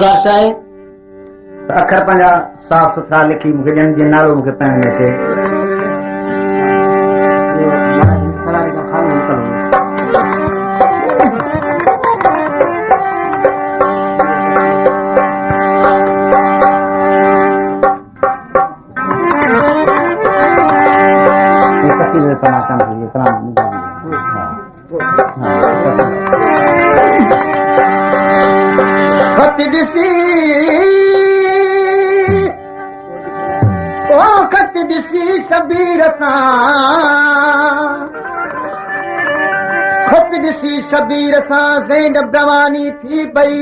गुजारिश है अखर पंजा साफ सुथरा लिखी मुझे जन जे नालो मुझे पढ़ण में अचे। खत ॾिसी ओ खत ॾिसी शबीर सां खत ॾिसी शबीर सां ज़ैनब रवानी थी पई।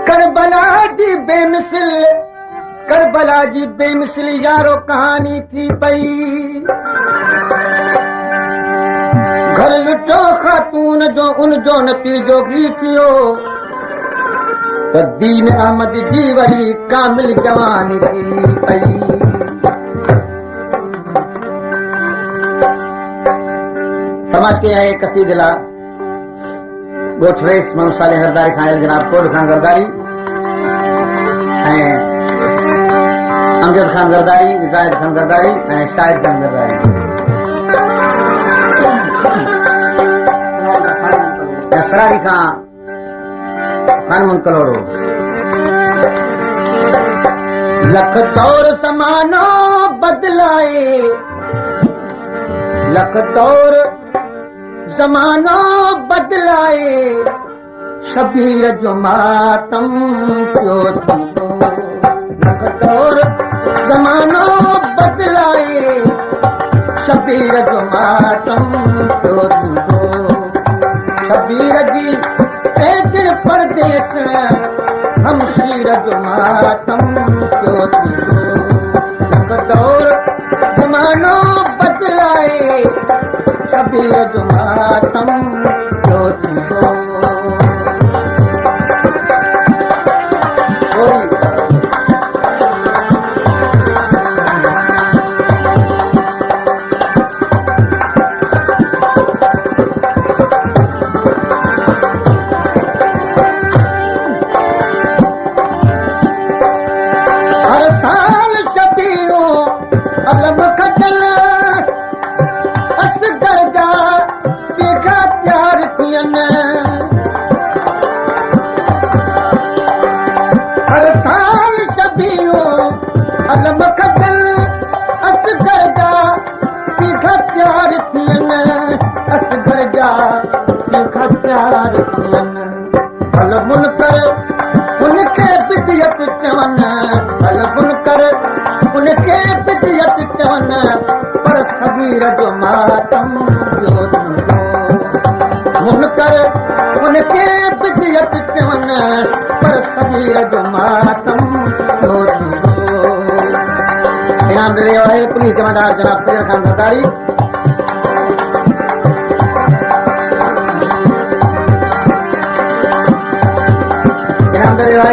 करबला जी बेमिसल करबला जी बेमिसल यारो कहानी थी पई। घर लुटो खातून जो उन जो नतीजो ही थियो त दीन अहमद जी वरी कामिल जवानी थी पई। समाज के आए कसीदिला गोठ रेस मोहम्मद साले हरदारी खान जनाब कोड खान गरदारी अमजद खान गरदारी जाहिद खान गरदारी शाहिद खान गरदारी सरारी खान मुनकलोरो। लख तौर समानो बदलाए लख तौर जमानो बदलाए शबीर जो मातम क्यों थींदो। लख तौर जमानो बदलाए शबीर जो मातम क्यों थींदो। शबीर जी ए दिल परदेस हमशीर जो मातम क्यों थींदो। लख दौर ज़मानो बदलाए शबीर जो मातम क्यों थींदो। पुलिस जमादार जनाब सैयद खान गरदारी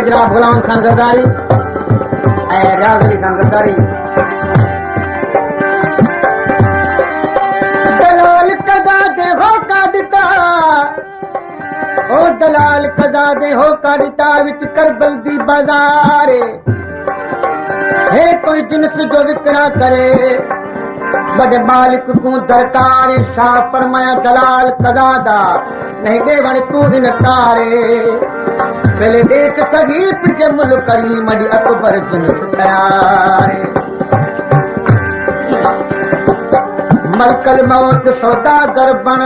जनाब गुलाम खान गरदारी रियाज अली खान गरदारी। दलाल कदा दे हो कादिता ओ दलाल कदा दे हो कादिता विच करबल दी बाजारे है कोई जिनस जो विकरा करे बड़े मालिक को दरकार शाह फरमाया दलाल कदादा नहीं देवण तू इनकारे। पहले देख सही पिके मुल करी मडी अकबर जिनस प्यारे। मलकल मौत सौदागर बन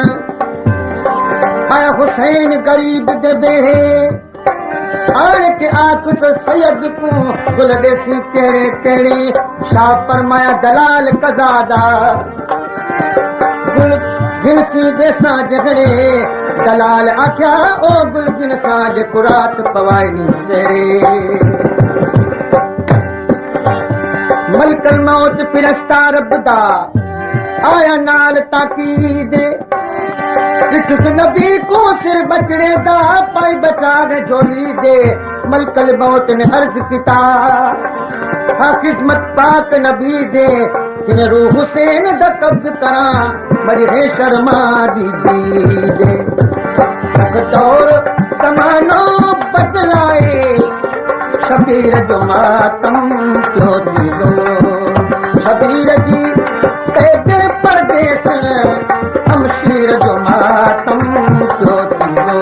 आया हुसैन गरीब दे बेहे आने के आकुस सैयद को गुल देसी तेरे तेरी शाह फरमाया दलाल कजादा गुल गिनसी देसा जगड़े दलाल आख्या ओ गुल गिनसा जे कुरात पवाई सेरे। मलकल मौत फिरस्ता रबदा आया नाल ताकीद नबी को सिर बचड़े दा पाई बचा ने झोली दे। मलकल मौत ने अर्ज किता हा किस्मत पाक नबी दे जिन रूह हुसैन दा कब्ज करा मरी है शर्मा दी दे। लख दौर शबीर जो मातम क्यों थींदो शबीर जी कैदे परदेस शमशीर जो मातम क्यों थींदो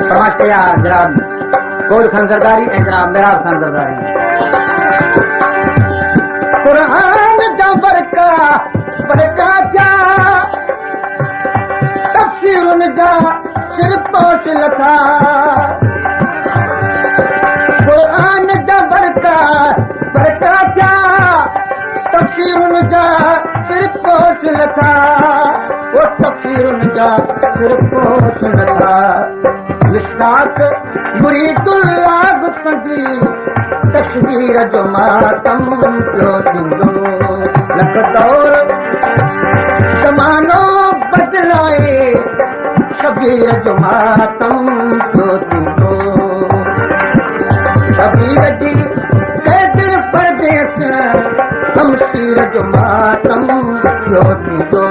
समझते यार जनाब कोल खान सरदारी जनाब मेराब खान सरदारी कुरान जा बरका क्या तफसीर जा सिर पोश लथा कुरान जा बरका क्या तफसीर जा सिर पोश लथा वो तफसीर जा सिर पोश लथा मिस्ताक मुरीदुल्लाह गुस्सदी तस्वीर जो मातम पियो थींदो लख दौर ज़मानो बदलाए शबीर जो मातम पियो थींदो शबीर जी कैद परदेस शमशीर जो मातम पियो थींदो